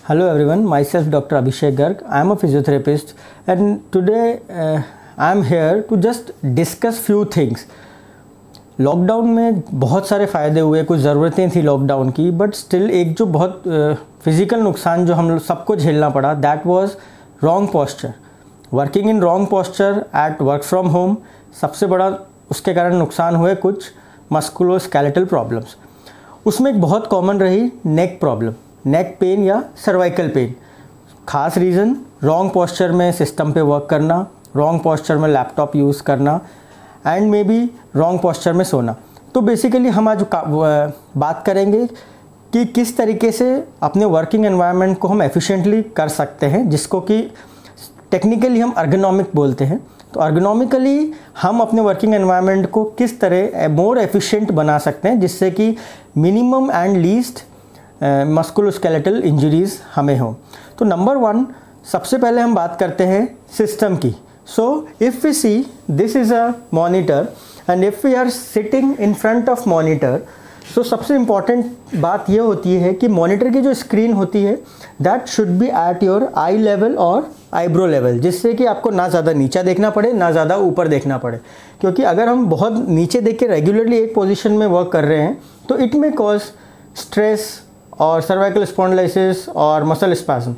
Hello everyone, myself Dr. Abhishek Garg. I am a physiotherapist and today I am here to just discuss few things. Lockdown में बहुत सारे फ़ायदे हुए, कुछ ज़रूरतें थी लॉकडाउन की, बट स्टिल एक जो बहुत फिज़िकल नुकसान जो हम सबको झेलना पड़ा, that was wrong posture. Working in wrong posture at work from home, सबसे बड़ा उसके कारण नुकसान हुए कुछ मस्कुलोस्केलेटल प्रॉब्लम्स. उसमें एक बहुत कॉमन रही नेक प्रॉब्लम, नेक पेन या सर्वाइकल पेन. खास रीज़न रॉन्ग पोस्चर में सिस्टम पे वर्क करना, रॉन्ग पोस्चर में लैपटॉप यूज़ करना and may be wrong posture में सोना. तो बेसिकली हम आज बात करेंगे कि किस तरीके से अपने वर्किंग एनवायरनमेंट को हम एफिशिएंटली कर सकते हैं, जिसको कि टेक्निकली हम अर्गोनॉमिक बोलते हैं. तो अर्गोनॉमिकली हम अपने वर्किंग एनवायरनमेंट को किस तरह मोर एफिशिएंट बना सकते हैं, जिससे कि minimum and least musculoskeletal injuries हमें हो. तो नंबर वन, सबसे पहले हम बात करते हैं सिस्टम की. So if we see this is a monitor and if we are sitting in front of monitor, so सबसे इम्पॉर्टेंट बात ये होती है कि मॉनिटर की जो स्क्रीन होती है that should be at your eye level और eyebrow level, जिससे कि आपको ना ज़्यादा नीचा देखना पड़े ना ज़्यादा ऊपर देखना पड़े. क्योंकि अगर हम बहुत नीचे देख के रेगुलरली एक पोजीशन में वर्क कर रहे हैं तो इट मे कॉज स्ट्रेस और सर्वाइकल स्पॉन्डिलोसिस और muscle spasm.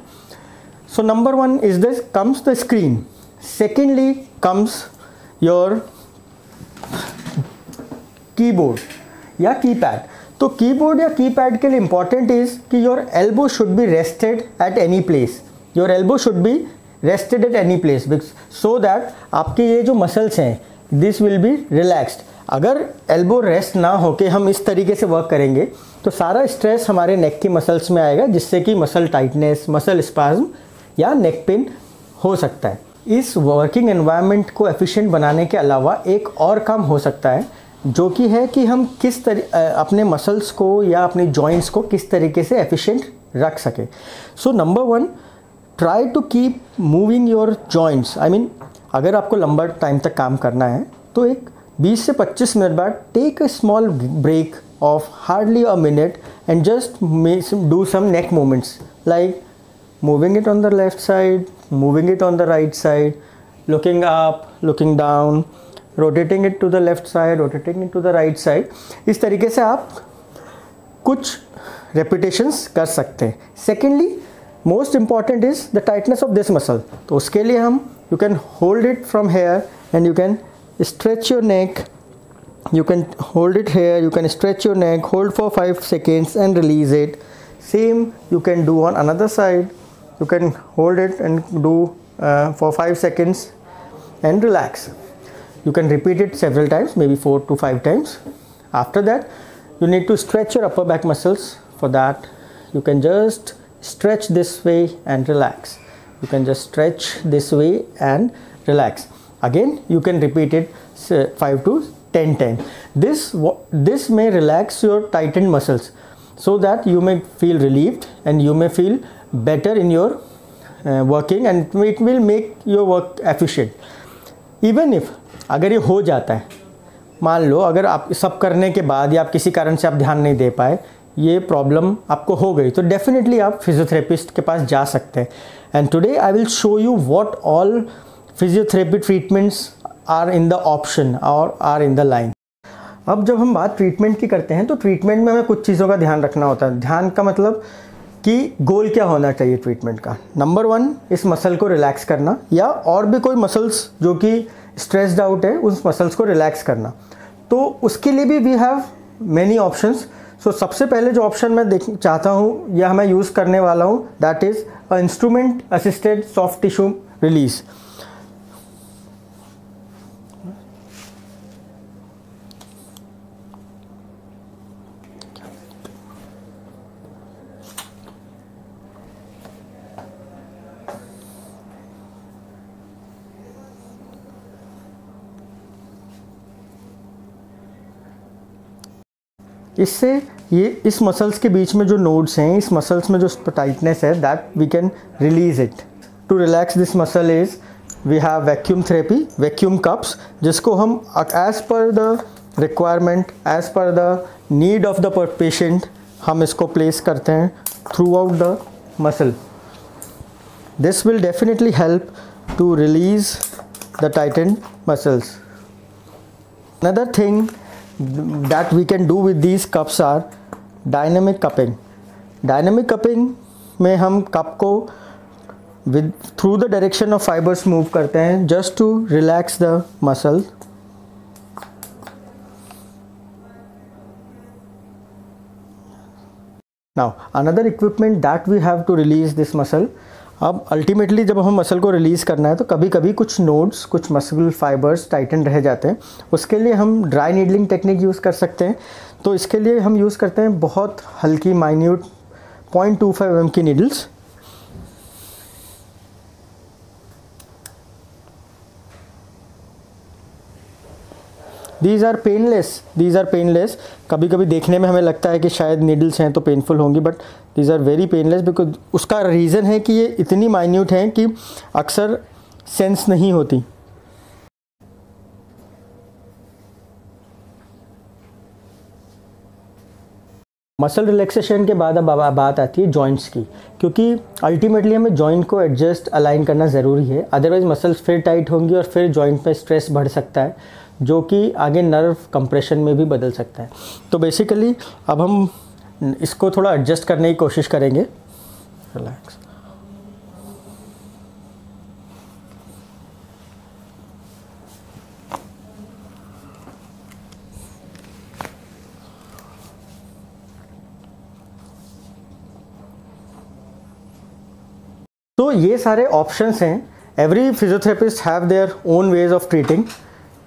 So number one is this comes the screen. Secondly comes your keyboard या keypad. तो कीबोर्ड या कीपैड के लिए इम्पॉर्टेंट इज़ कि your elbow should be rested at any place. Your elbow should be rested at any place so that आपके ये जो muscles हैं दिस विल बी रिलैक्स्ड. अगर एल्बो रेस्ट ना हो के हम इस तरीके से वर्क करेंगे तो सारा स्ट्रेस हमारे नेक की मसल्स में आएगा, जिससे कि मसल टाइटनेस, मसल स्पाज्म या नेक पेन हो सकता है. इस वर्किंग एनवायरनमेंट को एफिशिएंट बनाने के अलावा एक और काम हो सकता है, जो कि है कि हम अपने मसल्स को या अपने जॉइंट्स को किस तरीके से एफिशिएंट रख सके. So number one, try to keep moving your joints. I mean अगर आपको लंबा टाइम तक काम करना है तो एक 20 से 25 मिनट बाद take a small break of hardly a minute and just do some neck movements like moving it on the left side, moving it on the right side, looking up, looking down, rotating it to the left side, rotating it to the right side. इस तरीके से आप कुछ repetitions कर सकते हैं. Secondly, most important is the tightness of this muscle. तो उसके लिए हम you can hold it from here and you can stretch your neck. You can hold it here, you can stretch your neck, hold for 5 seconds and release it. Same you can do on another side. You can hold it and do for 5 seconds and relax. You can repeat it several times, maybe 4 to 5 times. After that, you need to stretch your upper back muscles. For that, you can just stretch this way and relax. You can just stretch this way and relax. Again, you can repeat it 5 to 10 times. This may relax your tightened muscles so that you may feel relieved and you may feel better in your working and it will make your work efficient. Even if अगर ये हो जाता है, मान लो अगर आप सब करने के बाद या आप किसी कारण से आप ध्यान नहीं दे पाए, ये प्रॉब्लम आपको हो गई, तो डेफिनेटली आप फिजियोथेरेपिस्ट के पास जा सकते हैं. And today I will show you what all physiotherapy treatments are in the option और आर इन द लाइन. अब जब हम बात ट्रीटमेंट की करते हैं तो ट्रीटमेंट में हमें कुछ चीज़ों का ध्यान रखना होता है. ध्यान का मतलब कि गोल क्या होना चाहिए ट्रीटमेंट का. नंबर वन, इस मसल को रिलैक्स करना या और भी कोई मसल्स जो कि स्ट्रेस्ड आउट है उस मसल्स को रिलैक्स करना. तो उसके लिए भी वी हैव मैनी ऑप्शंस. सो सबसे पहले जो ऑप्शन मैं चाहता हूँ या मैं यूज़ करने वाला हूँ, that is a instrument assisted soft tissue release. इससे ये इस मसल्स के बीच में जो नोड्स हैं, इस मसल्स में जो टाइटनेस है, that we can release it. To relax this muscle is we have vacuum therapy, vacuum cups, जिसको हम as per the requirement, as per the need of the patient हम इसको प्लेस करते हैं throughout the muscle. This will definitely help to release the tightened muscles. Another thing that we can do with these cups are dynamic cupping. Dynamic cupping में हम cup को through the direction of fibers move करते हैं just to relax the muscle. Now another equipment that we have to release this muscle. अब ultimately जब हम muscle को release करना है तो कभी कभी कुछ नोड्स, कुछ मसल फाइबर्स टाइटन रह जाते हैं. उसके लिए हम ड्राई नीडलिंग टेक्निक यूज़ कर सकते हैं. तो इसके लिए हम यूज़ करते हैं बहुत हल्की माइन्यूट 0.25 mm की नीडल्स. These are painless. कभी कभी देखने में हमें लगता है कि शायद नीडल्स हैं तो पेनफुल होंगी, but these are very painless because उसका रीज़न है कि ये इतनी माइन्यूट हैं कि अक्सर सेंस नहीं होती. मसल रिलैक्सेशन के बाद अब बात आती है जॉइंट्स की, क्योंकि अल्टीमेटली हमें जॉइंट को एडजस्ट अलाइन करना ज़रूरी है. अदरवाइज मसल्स फिर टाइट होंगी और फिर जॉइंट पे स्ट्रेस बढ़ सकता है, जो कि आगे नर्व कंप्रेशन में भी बदल सकता है. तो बेसिकली अब हम इसको थोड़ा एडजस्ट करने की कोशिश करेंगे. रिलैक्स. तो ये सारे ऑप्शंस हैं. Every physiotherapist have their own ways of treating.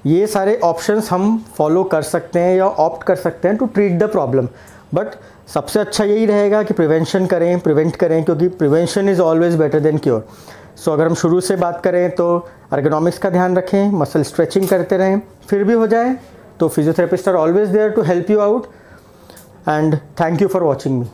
ये सारे ऑप्शंस हम फॉलो कर सकते हैं या ऑप्ट कर सकते हैं to treat the problem. But सबसे अच्छा यही रहेगा कि प्रिवेंट करें, क्योंकि prevention is always better than cure. So अगर हम शुरू से बात करें तो एर्गोनॉमिक्स का ध्यान रखें, मसल स्ट्रेचिंग करते रहें. फिर भी हो जाए तो physiotherapist are always there to help you out. And thank you for watching me.